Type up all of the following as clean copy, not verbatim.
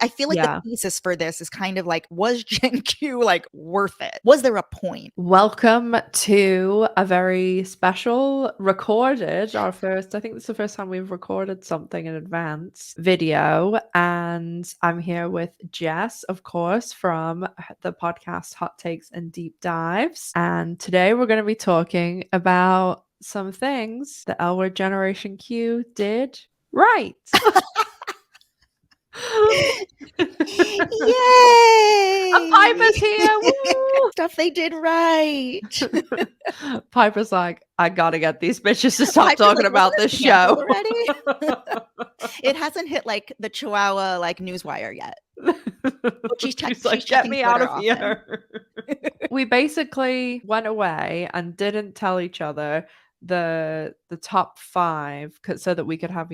I feel like the Yeah. thesis for this is kind of like, was Gen Q like worth it? Was there a point? Welcome to a very special recorded, I think this is the first time we've recorded something in advance video. And I'm here with Jess, of course, from the podcast Hot Takes and Deep Dives. And today we're going to be talking about some things the L Word Generation Q did right. And Yay! Piper's here. Woo! Stuff they did right. Piper's like, I gotta get these bitches to stop Piper's talking like, about wasn't this this canceled show. already? It hasn't hit like the Chihuahua like newswire yet. But she's She's like, get checking me out Twitter of often. here. We basically went away and didn't tell each other the top 5 so that we could have,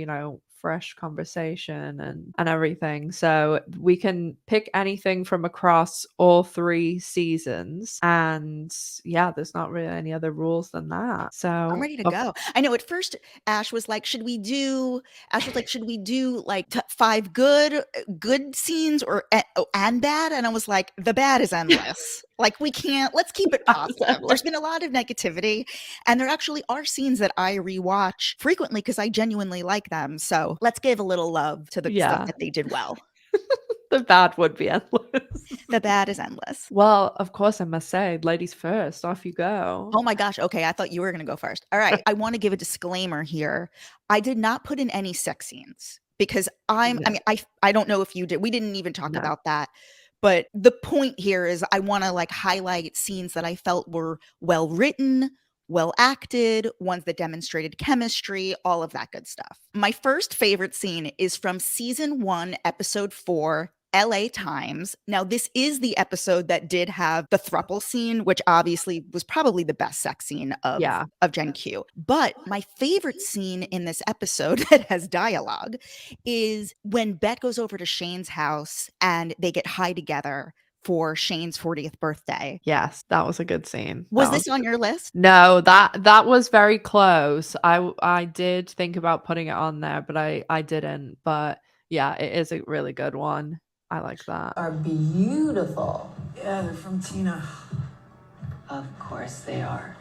fresh conversation and everything. So we can pick anything from across all 3 seasons. And yeah, there's not really any other rules than that. I'm So ready to go. I know at first Ash was like, should we do 5 good scenes or and bad? And I was like, the bad is endless. Like let's keep it positive. There's been a lot of negativity, and there actually are scenes that I rewatch frequently because I genuinely like them. So let's give a little love to the stuff yeah. that they did well. The bad would be endless. The bad is endless. Well, of course, I must say, ladies first, off you go. Oh my gosh. Okay. I thought you were going to go first. All right. I want to give a disclaimer here. I did not put in any sex scenes because I Yeah. mean, I don't know if you did. We didn't even talk No. about that. But the point here is I want to like highlight scenes that I felt were well written, well acted, ones that demonstrated chemistry, all of that good stuff. My first favorite scene is from season 1, episode 4, LA Times. Now, this is the episode that did have the thruple scene, which obviously was probably the best sex scene of Gen Q. But my favorite scene in this episode that has dialogue is when Bette goes over to Shane's house and they get high together for Shane's 40th birthday. Yes, that was a good scene. Was this on your list? No, that was very close. I did think about putting it on there, but I didn't. But yeah, it is a really good one. I like that. Are beautiful. Yeah, they're from Tina. Of course they are.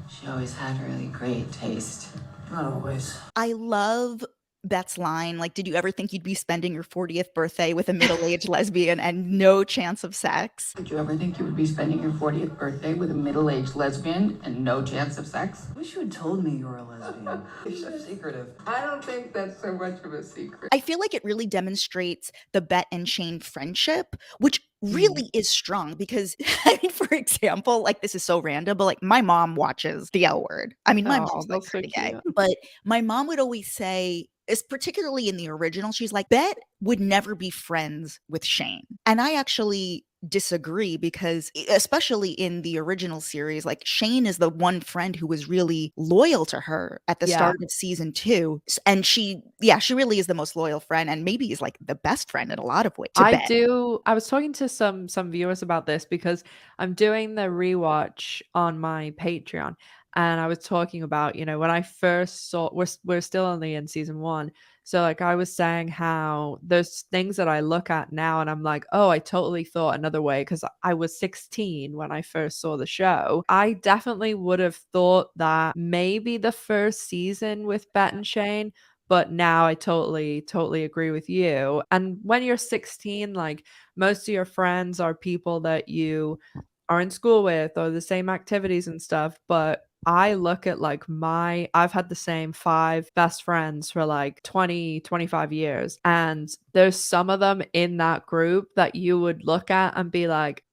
She always had really great taste. Not always. I love Bette's line, like, did you ever think you'd be spending your 40th birthday with a middle-aged lesbian and no chance of sex? Did you ever think you would be spending your 40th birthday with a middle-aged lesbian and no chance of sex? I wish you had told me you were a lesbian. You're so secretive. I don't think that's so much of a secret. I feel like it really demonstrates the Bette and Shane friendship, which really is strong because, I mean, for example, like this is so random, but like my mom watches The L Word. I mean, my mom's like pretty gay, but my mom would always say, particularly in the original, she's like, Bette would never be friends with Shane. And I actually disagree because especially in the original series, like Shane is the one friend who was really loyal to her at the start of season 2, and she really is the most loyal friend and maybe is like the best friend in a lot of ways. I was talking to some viewers about this because I'm doing the rewatch on my Patreon, and I was talking about, when I first saw, we're still only in season 1. So like I was saying how there's things that I look at now and I'm like, oh, I totally thought another way because I was 16 when I first saw the show. I definitely would have thought that maybe the first season with Bette and Shane, but now I totally agree with you. And when you're 16, like most of your friends are people that you are in school with or the same activities and stuff. But I look at like I've had the same 5 best friends for like 20, 25 years. And there's some of them in that group that you would look at and be like,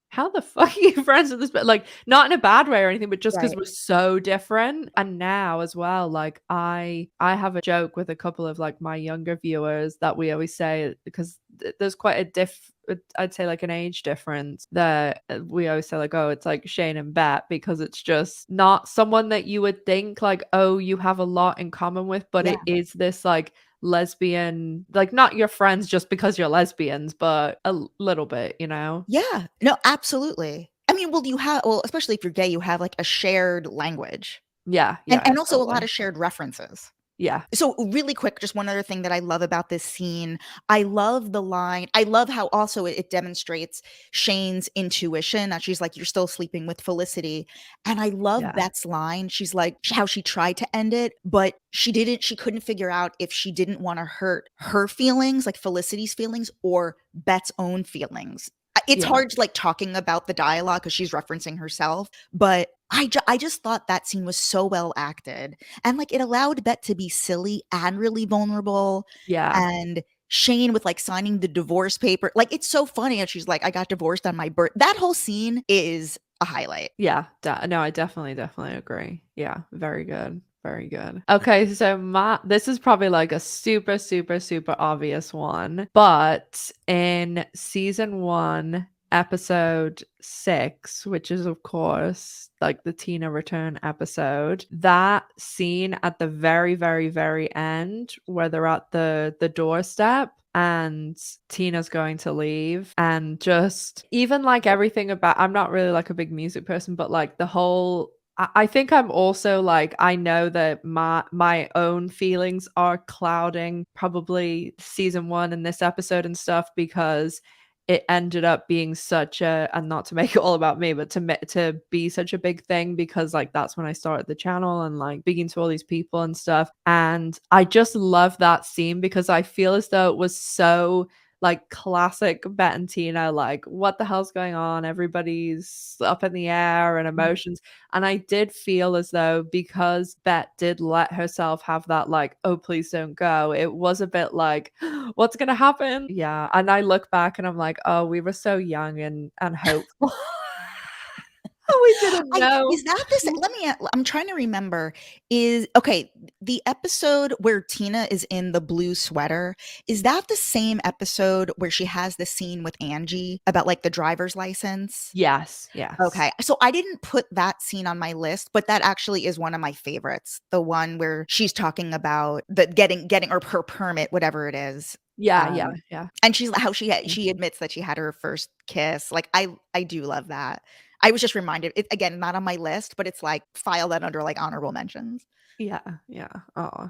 how the fuck are you friends with this? But like, not in a bad way or anything, but just because we're so different. And now as well, like I have a joke with a couple of like my younger viewers that we always say, because there's quite I'd say like an age difference, that we always say like, oh, it's like Shane and Bette, because it's just not someone that you would think like, oh, you have a lot in common with, but it is this like lesbian, like not your friends just because you're lesbians, but a little bit, Yeah, no, absolutely. I mean, especially if you're gay, you have like a shared language. Yeah, And also a totally. lot of shared references. Yeah. So really quick, just one other thing that I love about this scene. I love the line. I love how also it demonstrates Shane's intuition. That she's like, "You're still sleeping with Felicity," and I love Yeah. Bette's line. She's like, how she tried to end it, but she didn't. She couldn't figure out if she didn't want to hurt her feelings, like Felicity's feelings, or Bette's own feelings. It's Yeah. hard to like talking about the dialogue because she's referencing herself, but I just thought that scene was so well acted. And, like, it allowed Bette to be silly and really vulnerable, Yeah. and Shane with, like, signing the divorce paper. Like, it's so funny, and she's like, "I got divorced on my birth." That whole scene is a highlight. Yeah. No, I definitely agree. Yeah. Very good. Very good. Okay, so this is probably like a super, super, super obvious one. But in season 1, episode 6, which is of course like the Tina return episode, that scene at the very, very, very end where they're at the doorstep and Tina's going to leave, and just even like everything about, I'm not really like a big music person, but like the whole, I think I'm also like, I know that my own feelings are clouding probably season 1 and this episode and stuff, because it ended up being such a, and not to make it all about me, but to be such a big thing, because like that's when I started the channel and like speaking to all these people and stuff. And I just love that scene because I feel as though it was so like classic Bette and Tina, like what the hell's going on? Everybody's up in the air and emotions. And I did feel as though, because Bette did let herself have that like, oh, please don't go, it was a bit like, what's gonna happen? Yeah. And I look back and I'm like, oh, we were so young and hopeful. We didn't know. Is that this? Let me. I'm trying to remember. The episode where Tina is in the blue sweater? Is that the same episode where she has the scene with Angie about like the driver's license? Yes. Yes. Okay, so I didn't put that scene on my list, but that actually is one of my favorites. The one where she's talking about the getting or her permit, whatever it is. Yeah. Yeah. Um, Yeah. and she admits that she had her first kiss. Like I do love that. I was just reminded, it again, not on my list, but it's like file that under like honorable mentions. Yeah. Yeah. Oh,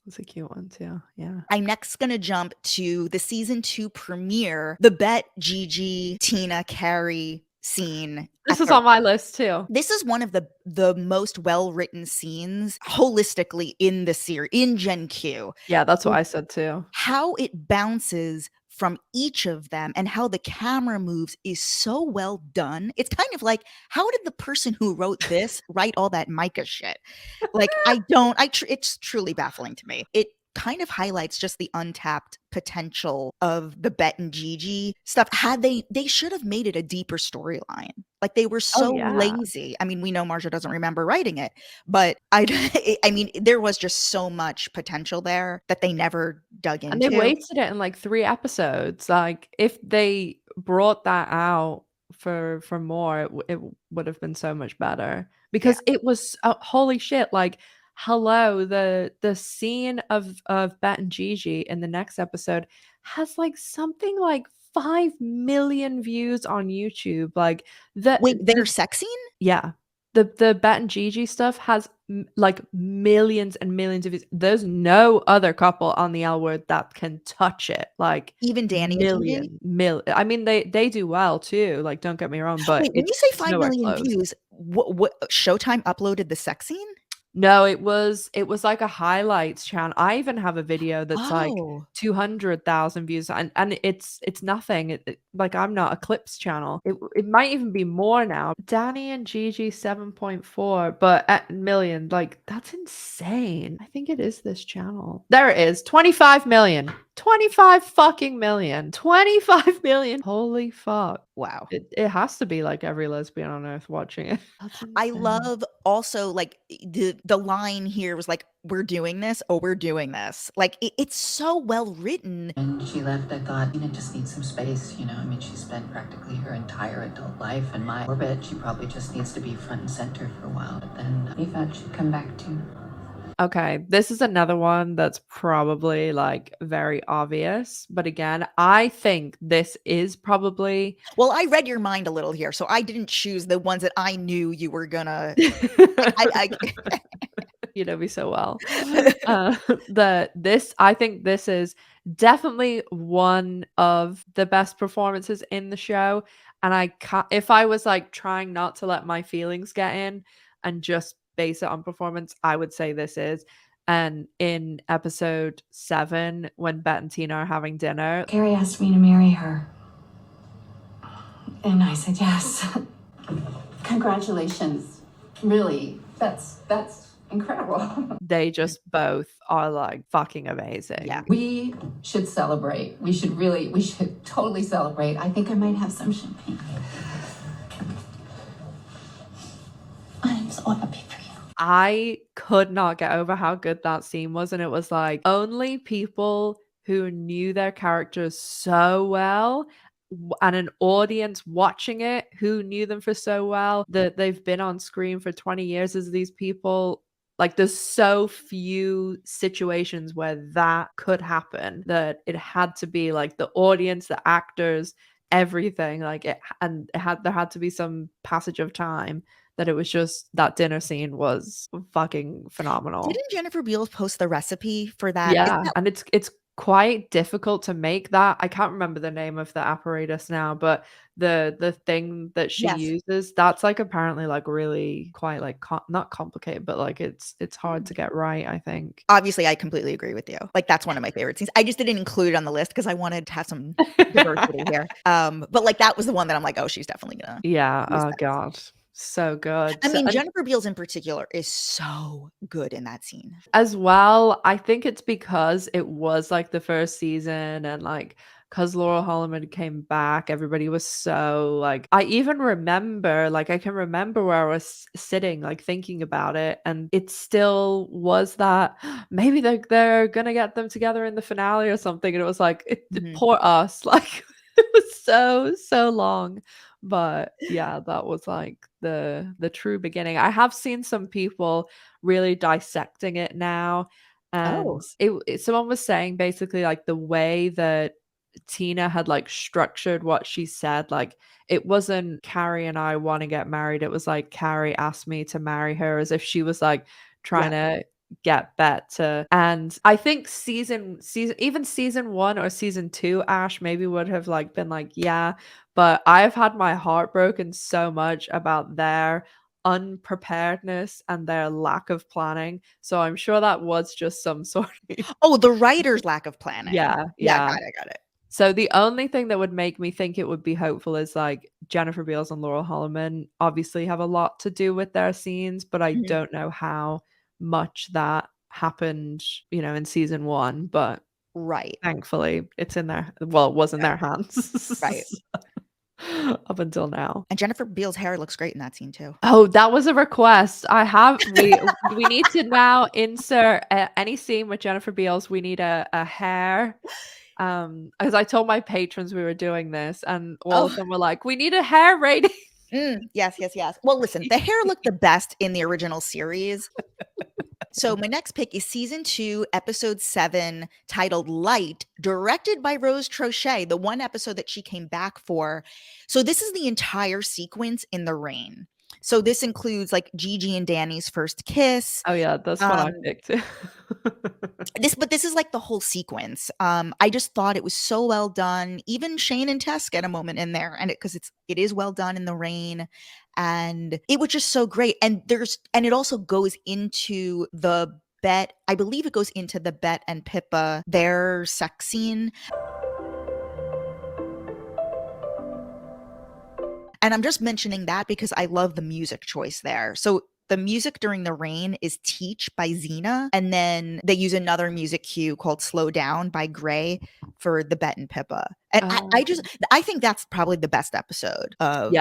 that's a cute one too. Yeah. I'm next gonna jump to the season 2 premiere, the Bette, Gigi, Tina, Carrie scene. This is on my list too. This is one of the most well-written scenes holistically in the series, in Gen Q. Yeah, that's what I said too. How it bounces from each of them and how the camera moves is so well done. It's kind of like, how did the person who wrote this write all that Micah shit? Like, it's truly baffling to me. It kind of highlights just the untapped potential of the Bette and Gigi stuff. They should have made it a deeper storyline. Like, they were so lazy. I mean, we know Marcia doesn't remember writing it, but I mean, there was just so much potential there that they never dug into. And they wasted it in like 3 episodes. Like, if they brought that out for more, it would have been so much better, because it was holy shit. Like, hello, the scene of Bette and Gigi in the next episode has like something like 5 million views on YouTube. Like, Wait, their sex scene? yeah. The Bette and Gigi stuff has like millions and millions of views. There's no other couple on the L Word that can touch it. Like, Even Danny and Gigi? I mean, they do well too. Like, don't get me wrong, but Wait, when you say it's 5 nowhere million close. views, what Showtime uploaded the sex scene? No, it was like a highlights channel. I even have a video that's like Oh. 200,000 views, and it's nothing. Like, I'm not a clips channel. It might even be more now. Danny and Gigi 7.4, but at million, like, that's insane. I think it is this channel. There it is. 25 million. 25 fucking million. 25 million. Holy fuck. Wow. It has to be like every lesbian on earth watching it. That's I insane. love also like the line here was like, we're doing this. Oh, we're doing this. Like, it's so well written. When she left, I thought, Tina just needs some space, you know? I mean, she spent practically her entire adult life in my orbit. She probably just needs to be front and center for a while. But then we thought she'd come back too. Okay, this is another one that's probably like very obvious, but again, I think this is probably Well, I read your mind a little here, so I didn't choose the ones that I knew you were gonna. You know me so well. I think this is definitely one of the best performances in the show. And I can't, if I was like trying not to let my feelings get in and just base it on performance, I would say this is. And in episode 7, when Bette and Tina are having dinner, Carrie asked me to marry her. And I said yes. Congratulations. Really, that's incredible. they just both are like fucking amazing. Yeah. We should celebrate. We should totally celebrate. I think I might have some champagne. I'm so happy for you. I could not get over how good that scene was. And it was like only people who knew their characters so well and an audience watching it who knew them for so well that they've been on screen for 20 years as these people. Like there's so few situations where that could happen that it had to be like the audience, the actors, everything like it, and there had to be some passage of time that it was just that dinner scene was fucking phenomenal. Didn't Jennifer Beals post the recipe for that? Yeah, and it's quite difficult to make that. I can't remember the name of the apparatus now, but the thing that she Yes. uses, that's like apparently like really quite like not complicated, but like it's hard to get right, I think. Obviously, I completely agree with you. Like that's one of my favorite scenes. I just didn't include it on the list because I wanted to have some diversity here. But like that was the one that I'm like, oh, she's definitely gonna. Yeah, use oh that. god. So good. I mean, And Jennifer Beals in particular is so good in that scene. as well, I think it's because it was like the first season and like because Laurel Holloman came back, everybody was so like I even remember like I can remember where I was sitting like thinking about it, and it still was that maybe they're gonna get them together in the finale or something, and it was like poor us like it was so long. But yeah, that was like the true beginning. I have seen some people really dissecting it now, and someone was saying basically like the way that Tina had like structured what she said, like it wasn't Carrie and I want to get married, it was like Carrie asked me to marry her, as if she was like trying to get Bette. And I think season even season 1 or season 2, Ash maybe would have like been like yeah, but I've had my heart broken so much about their unpreparedness and their lack of planning. So I'm sure that was just some sort of Oh, the writer's lack of planning. yeah. Got it. So the only thing that would make me think it would be hopeful is like Jennifer Beals and Laurel Holloman obviously have a lot to do with their scenes, but I don't know how much that happened, you know, in season 1, but Right. thankfully it's in their it was in their hands. Right. Up until now. And Jennifer Beals' hair looks great in that scene too. Oh, that was a request. We need to now insert any scene with Jennifer Beals. We need a hair. As I told my patrons we were doing this, and all of them were like, "We need a hair rating." Yes. Well, listen, the hair looked the best in the original series. So my next pick is season 2, episode 7, titled Light, directed by Rose Trochet, the one episode that she came back for. So this is the entire sequence in the rain. So this includes like Gigi and Danny's first kiss. Oh yeah, that's what I picked. This is like the whole sequence. I just thought it was so well done. Even Shane and Tess get a moment in there, and because it is well done in the rain, and it was just so great. And it also goes into the Bette. I believe it goes into the Bette and Pippa, their sex scene. And I'm just mentioning that because I love the music choice there. So the music during the rain is Teach by Xena. And then they use another music cue called Slow Down by Gray for the Bette and Pippa. And I think that's probably the best episode of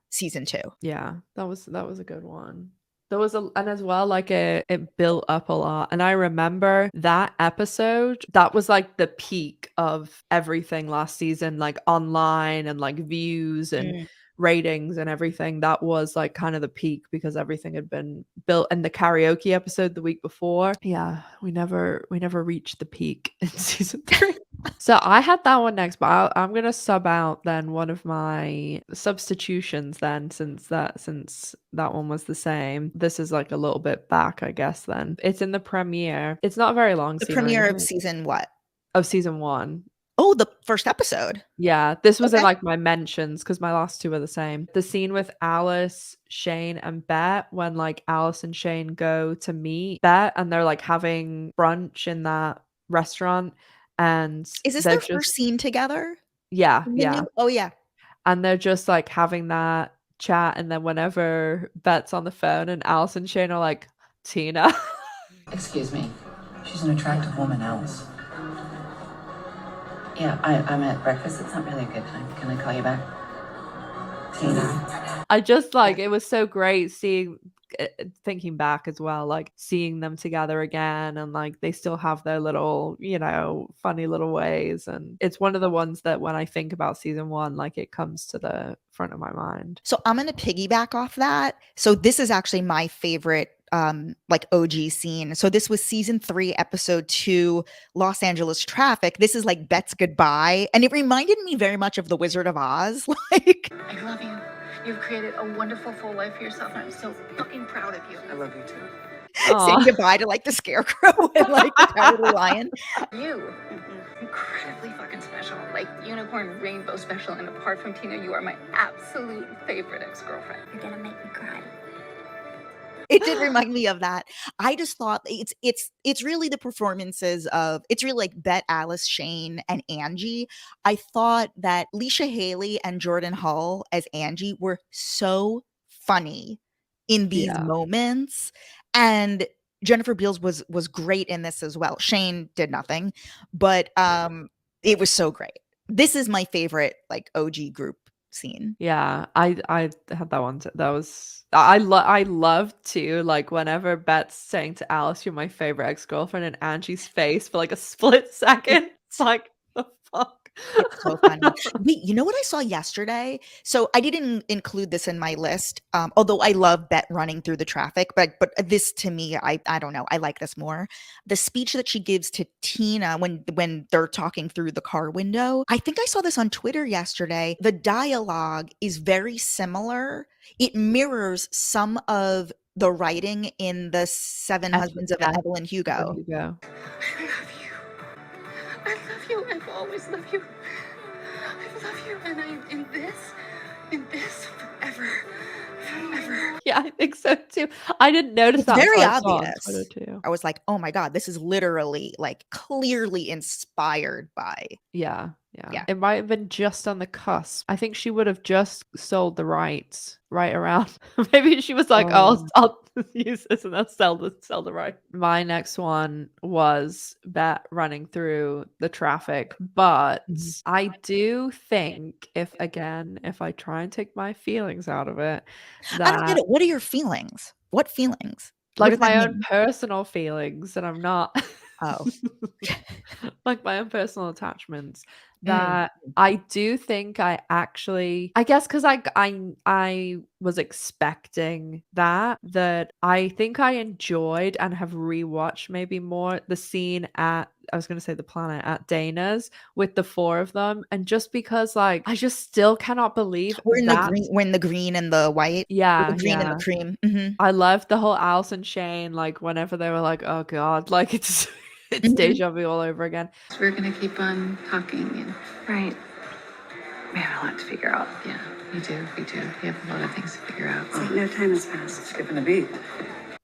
season 2. Yeah, that was a good one. There was and as well, like it built up a lot. And I remember that episode, that was like the peak of everything last season, like online and like views and ratings and everything, that was like kind of the peak because everything had been built. And the karaoke episode the week before, yeah, we never reached the peak in season 3. So I had that one next, but I'm gonna sub out then one of my substitutions then, since that one was the same. This is like a little bit back, I guess. Then it's in the premiere. It's not a very long The scene or premiere of anything. season what? Of season 1. Oh, the first episode. Yeah, this was in Okay. like my mentions because my last 2 are the same. The scene with Alice, Shane, and Bette, when like Alice and Shane go to meet Bette and they're like having brunch in that restaurant, and Is this they're their just first scene together? yeah, In the yeah. new- oh yeah. And they're just like having that chat, and then whenever Bette's on the phone and Alice and Shane are like, Tina. Excuse me. She's an attractive woman, Alice. Yeah, I'm at breakfast. It's not really a good time. Can I call you back? Tina. I just like, it was so great seeing, thinking back as well, like seeing them together again, and like they still have their little, you know, funny little ways. And it's one of the ones that when I think about season 1, like it comes to the front of my mind. So I'm going to piggyback off that. So this is actually my favorite like OG scene. So this was season 3, episode 2, Los Angeles Traffic. This is like Bette's goodbye. And it reminded me very much of The Wizard of Oz. Like, I love you. You've created a wonderful full life for yourself, and I'm so fucking proud of you. I love you too. saying Aw. goodbye to like the scarecrow and like the cowardly lion. You, incredibly fucking special, like unicorn rainbow special. And apart from Tina, you are my absolute favorite ex-girlfriend. You're gonna make me cry. It did remind me of that. I just thought it's really the performances of, it's really like Bette, Alice, Shane, and Angie. I thought that Leisha Haley and Jordan Hull as Angie were so funny in these Yeah. moments, and Jennifer Beals was great in this as well. Shane did nothing, but it was so great. This is my favorite like OG group scene. Yeah, I had that one. That was I love to like whenever Bette's saying to Alice, "You're my favorite ex-girlfriend," and Angie's face for like a split second. It's like the fuck. It's so funny. Wait, you know what I saw yesterday? So I didn't include this in my list, although I love Bette running through the traffic, but this to me, I don't know, I like this more. The speech that she gives to Tina when they're talking through the car window. I think I saw this on Twitter yesterday. The dialogue is very similar. It mirrors some of the writing in the Seven Husbands of Evelyn Hugo. Hugo. I love you. I love you. I will always love you. I love you, and I'm in this forever. Forever. Yeah, I think so too. I didn't notice It's that. very until I saw it on obvious. Twitter too. I was like, oh my God, this is literally like clearly inspired by. Yeah. Yeah. It might have been just on the cusp. I think she would have just sold the rights right around. Maybe she was like, "Oh, I'll use this and I'll sell the right." My next one was Bette running through the traffic, but I do think if I try and take my feelings out of it, I don't get that it. What are your feelings? What feelings? What like does that my own mean? personal feelings, and I'm not Oh. like my own personal attachments, Mm. that I do think I guess because I was expecting that I think I enjoyed and have rewatched maybe more the scene at, I was going to say the planet, at Dana's with the 4 of them, and just because like I just still cannot believe We're in that. the green and the white. Yeah, The green and yeah. the cream. Mhm. I loved the whole Alice and Shane, like whenever they were like, "Oh God," like it's Mhm. deja vu all over again. So we're gonna keep on talking, and Right. we have a lot to figure out. Yeah, we do. We have a lot of things to figure out. It's like no time has passed. Skipping a beat.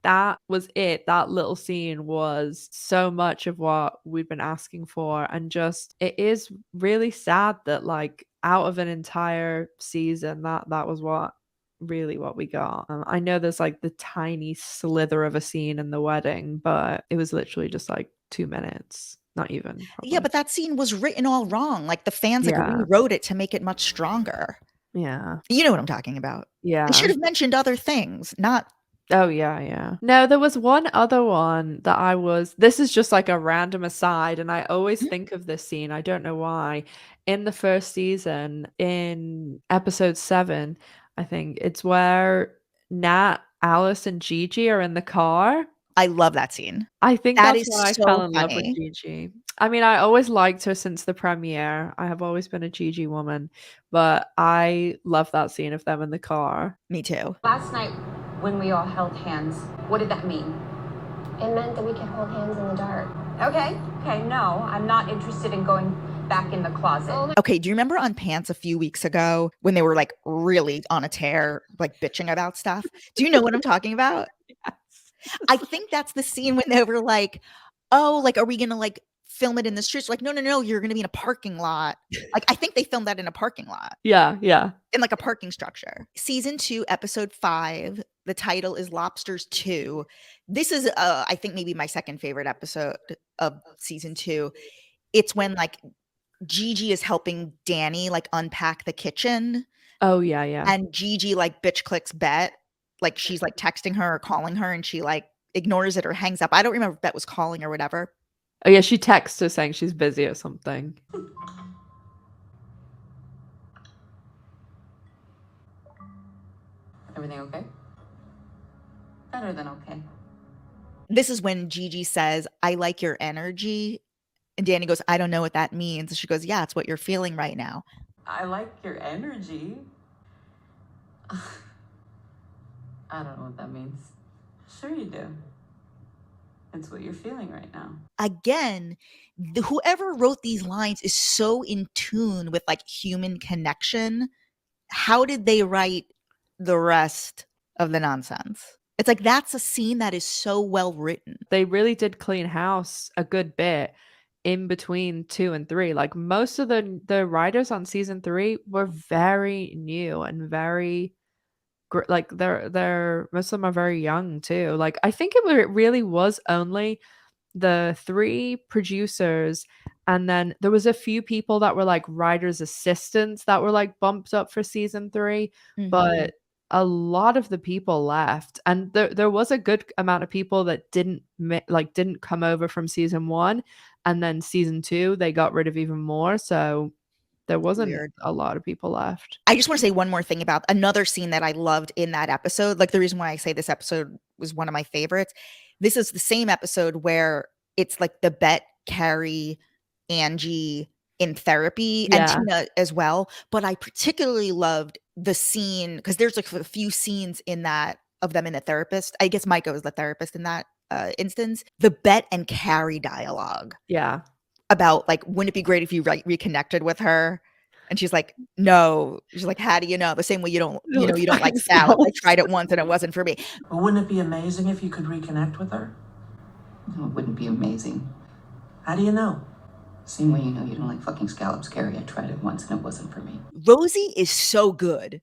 That was it. That little scene was so much of what we'd been asking for, and just it is really sad that like out of an entire season, that was what we got. I know there's like the tiny slither of a scene in the wedding, but it was literally just like 2 minutes, not even. Yeah, Probably. but that scene was written all wrong. Like the fans like Yeah. rewrote it to make it much stronger. Yeah. You know what I'm talking about. Yeah. They should have mentioned other things, not Oh, yeah. No, there was one other one that this is just like a random aside, and I always think of this scene, I don't know why. In the first season, in episode 7, I think, it's where Nat, Alice, and Gigi are in the car. I love that scene. I think That that's is when I so fell in love with funny. Gigi. I mean, I always liked her since the premiere. I have always been a Gigi woman, but I love that scene of them in the car. Me too. Last night, when we all held hands, what did that mean? It meant that we could hold hands in the dark. Okay, no, I'm not interested in going back in the closet. Okay, do you remember on Pants a few weeks ago when they were like really on a tear, like bitching about stuff? Do you know what I'm talking about? Yes. I think that's the scene when they were like, oh, like, are we gonna like film it in the streets? Like, no, you're gonna be in a parking lot. Like, I think they filmed that in a parking lot, Yeah. in like a parking structure. Season 2, episode 5. The title is Lobsters 2. This is I think maybe my second favorite episode of season 2. It's when like Gigi is helping Danny like unpack the kitchen, Oh, yeah. and Gigi like bitch clicks Bette. Like she's like texting her or calling her, and she like ignores it or hangs up. I don't remember if Bette was calling or whatever. Oh, yeah, she texts her saying she's busy or something. Everything okay? Better than okay. This is when Gigi says, I like your energy. And Danny goes, I don't know what that means. And she goes, yeah, it's what you're feeling right now. I like your energy. I don't know what that means. Sure you do. It's what you're feeling right now. Again, whoever wrote these lines is so in tune with like human connection. How did they write the rest of the nonsense? It's like that's a scene that is so well written. They really did clean house a good bit in between 2 and 3. Like most of the writers on season 3 were very new and very like they're most of them are very young too. Like I think it really was only the 3 producers, and then there was a few people that were like writers assistants that were like bumped up for season 3, but a lot of the people left, and there was a good amount of people that didn't come over from season 1, and then season 2 they got rid of even more, so there wasn't Weird. a lot of people left. I just want to say one more thing about another scene that I loved in that episode. Like the reason why I say this episode was one of my favorites. This is the same episode where it's like the Bette, Carrie, Angie in therapy, and Yeah. Tina as well. But I particularly loved the scene because there's like a few scenes in that of them in the therapist. I guess Micah was the therapist in that instance. The Bette and Carrie dialogue Yeah. about like, wouldn't it be great if you reconnected with her? And she's like, no. She's like, how do you know? The same way you don't like salad. I tried it once and it wasn't for me. But wouldn't it be amazing if you could reconnect with her? No, it wouldn't be amazing. How do you know? Same way you know you don't like fucking scallops, Carrie. I tried it once and it wasn't for me. Rosie is so good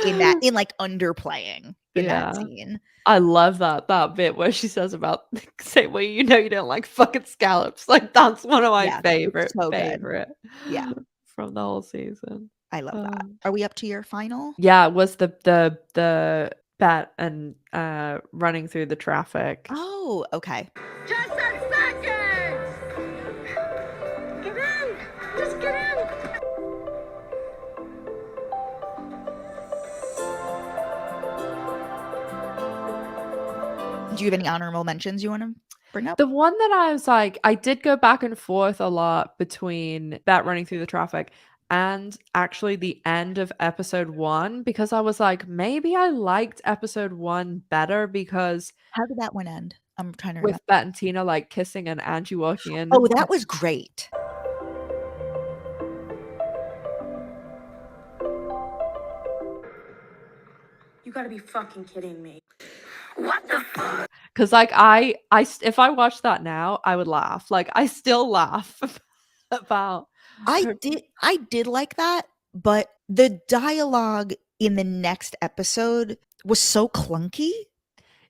in that, in like underplaying in Yeah. that scene. I love that bit where she says about the same way you know you don't like fucking scallops. Like that's one of my Yeah, favorite so good. favorite Yeah. from the whole season. I love that. Are we up to your final? Yeah, it was the Bette and running through the traffic. Oh, okay. Just a second! Get in! Just get in! Do you have any honorable mentions you want to bring up? The one that I was like, I did go back and forth a lot between Bette running through the traffic and actually the end of episode 1, because I was like, maybe I liked episode 1 better because How did that one end? I'm trying to remember. with Bette and Tina like kissing and Angie walking in. Oh, that was great. You gotta be fucking kidding me. What the fuck? Because like if I watched that now, I would laugh. Like I still laugh about I did like that, but the dialogue in the next episode was so clunky.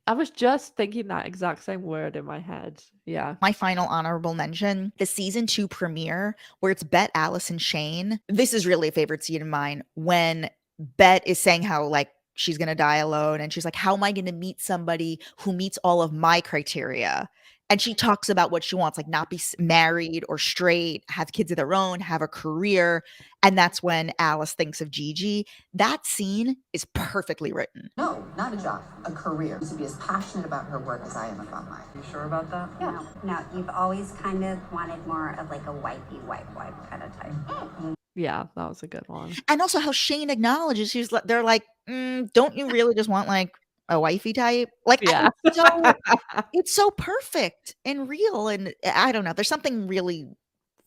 I was just thinking that exact same word in my head. Yeah. My final honorable mention, the season 2 premiere, where it's Bette, Alice, and Shane. This is really a favorite scene of mine when Bette is saying how like she's going to die alone. And she's like, how am I going to meet somebody who meets all of my criteria? And she talks about what she wants, like not be married or straight, have kids of their own, have a career. And that's when Alice thinks of Gigi. That scene is perfectly written. No, not a job, a career. To be as passionate about her work as I am about mine. You sure about that? Yeah. No, you've always kind of wanted more of like a wifey, wife kind of type. Yeah, that was a good one. And also how Shane acknowledges, they're like, don't you really just want like a wifey type? Like, Yeah. it's so perfect and real. And I don't know, there's something really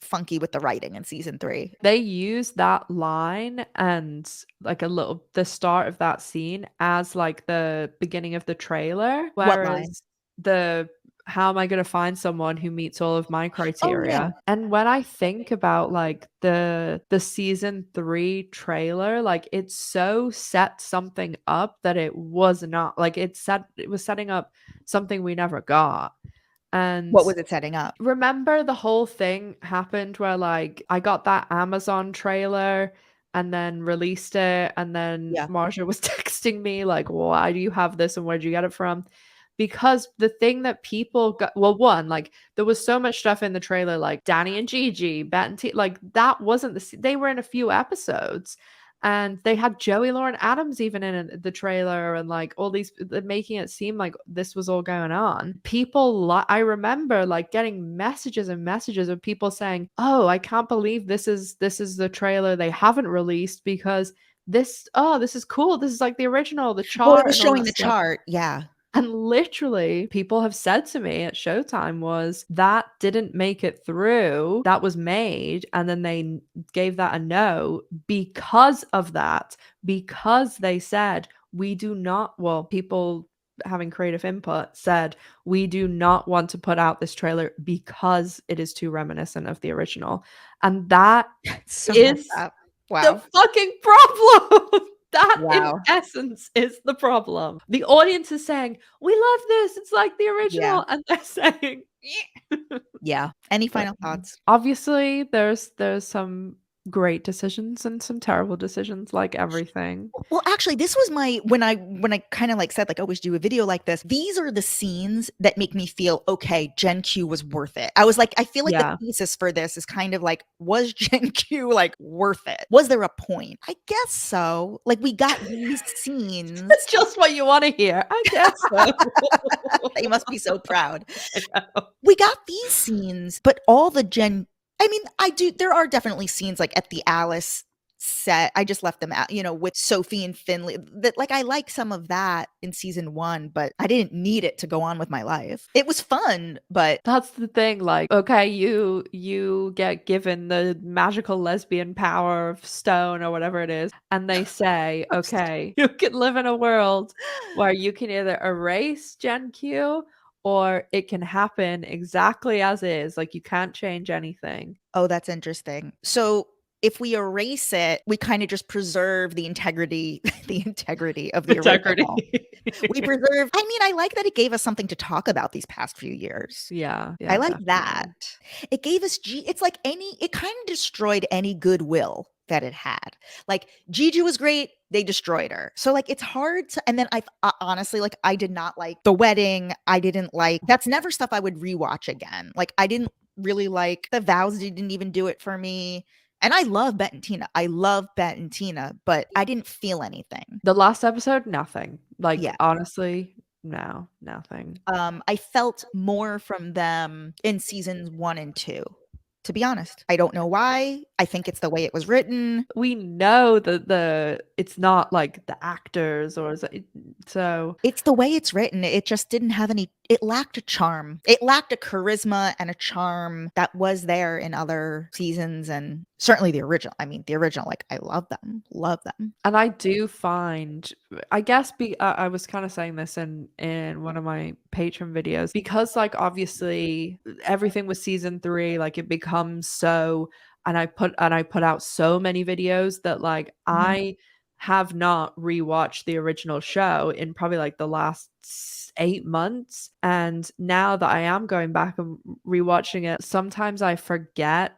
funky with the writing in season 3. They use that line and like the start of that scene as like the beginning of the trailer. What line? Whereas the how am I going to find someone who meets all of my criteria? yeah. And when I think about like the season 3 trailer, like it so set something up that it was not like it was setting up something we never got. And What was it setting up? remember the whole thing happened where like I got that Amazon trailer and then released it, and then Yeah. Marcia was texting me like, why do you have this and where'd you get it from? Because the thing that people got, well, one, like there was so much stuff in the trailer like Danny and Gigi, Bette and Tina, like that wasn't they were in a few episodes. And they had Joey Lauren Adams even in the trailer, and like all these making it seem like this was all going on. People, I remember like getting messages and messages of people saying, "Oh, I can't believe this is the trailer they haven't released because this is cool. This is like the original, the chart." Well, it was and all showing that the stuff." chart. Yeah. And literally, people have said to me at Showtime was that didn't make it through. That was made. And then they gave that a no because of that, because they said, we do not, well, people having creative input said, we do not want to put out this trailer because it is too reminiscent of the original. And that So is wow. the fucking problem. That Wow. in essence is the problem. The audience is saying, we love this. It's like the original. And they're saying, Yeah. Any final thoughts? obviously there's some great decisions and some terrible decisions like everything. Well, actually, this was when I kind of like said like, oh, we should do a video like this. These are the scenes that make me feel okay. Gen Q was worth it. I was like, I feel like the thesis for this is kind of like, was Gen Q like worth it? Was there a point? I guess so. Like we got these scenes. That's just what you want to hear. I guess so. They must be so proud. We got these scenes, but all the I mean, there are definitely scenes like at the Alice set. I just left them out, with Sophie and Finley. That like I like some of that in season 1, but I didn't need it to go on with my life. It was fun, but that's the thing. Like, okay, you get given the magical lesbian power of stone or whatever it is, and they say, okay, you can live in a world where you can either erase Gen Q or it can happen exactly as is. Like you can't change anything. Oh, that's interesting. So if we erase it, we kind of just preserve the integrity of the original. We preserve. I mean, I like that it gave us something to talk about these past few years. Yeah, I like that. It gave us it's like it kind of destroyed any goodwill that it had. Like Gigi was great, they destroyed her. So like it's hard to, and then I honestly, like I did not like the wedding. I didn't like, that's never stuff I would rewatch again. Like I didn't really like the vows, didn't even do it for me. And I love Bette and Tina. I love Bette and Tina, but I didn't feel anything. The last episode, nothing. Like honestly, no, nothing. I felt more from them in seasons 1 and 2. To be honest, I don't know why. I think it's the way it was written. We know that it's not like the actors or so. It's the way it's written. It just didn't have any. It lacked a charm. It lacked a charisma and a charm that was there in other seasons, and certainly the original. I mean, the original. Like I love them. And I do find, I guess, I was kind of saying this in one of my Patreon videos, because like obviously everything with season 3, like it becomes so, and I put out so many videos that like I have not rewatched the original show in probably like the last 8 months. And now that I am going back and rewatching it, sometimes I forget,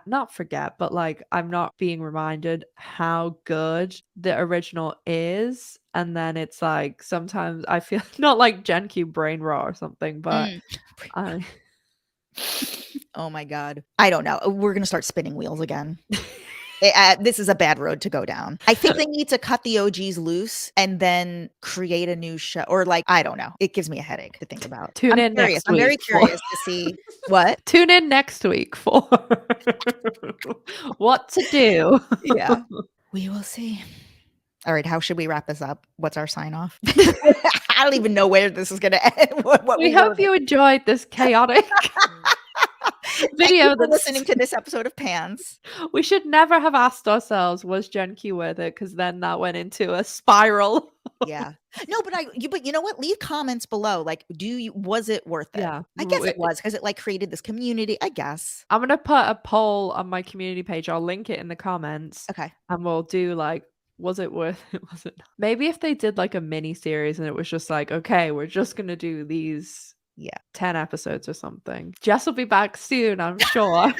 not forget, but like I'm not being reminded how good the original is. And then it's like sometimes I feel not like Gen Q brain rot or something, but I. Oh my God. I don't know. We're going to start spinning wheels again. This is a bad road to go down. I think they need to cut the OGs loose and then create a new show, or like, I don't know. It gives me a headache to think about. Tune in next I'm very week for- curious to see what. Tune in next week for what to do. Yeah. We will see. All right, how should we wrap this up? What's our sign off? I don't even know where this is going to end. What We hope you enjoyed this chaotic video. Thank you for listening to this episode of Pans. We should never have asked ourselves, was Gen Q worth it? Because then that went into a spiral. Yeah. No, but you know what? Leave comments below. Like, was it worth it? Yeah. I guess it was, because it like created this community, I guess. I'm gonna put a poll on my community page. I'll link it in the comments. Okay. And we'll do like, was it worth it? Was it not? Maybe if they did like a mini series and it was just like, okay, we're just gonna do these 10 episodes or something. Jess will be back soon, I'm sure.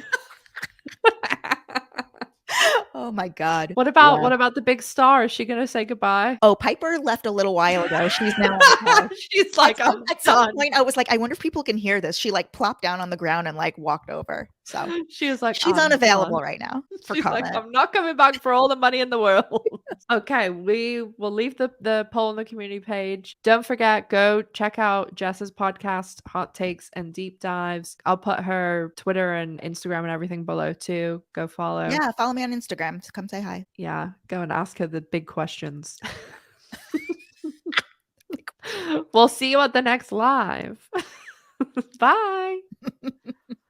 Oh my God. What about the big star? Is she gonna say goodbye? Oh, Piper left a little while ago. She's now on the couch. She's like, at some point, I was like, I wonder if people can hear this. She like plopped down on the ground and like walked over. So she was like, she's unavailable right now for She's comment. like, I'm not coming back for all the money in the world. Okay, we will leave the poll on the community page. Don't forget, go check out Jess's podcast, Hot Takes and Deep Dives. I'll put her Twitter and Instagram and everything below too. Go follow. Yeah, follow me on Instagram. So come say hi. Yeah, go and ask her the big questions. We'll see you at the next live. Bye.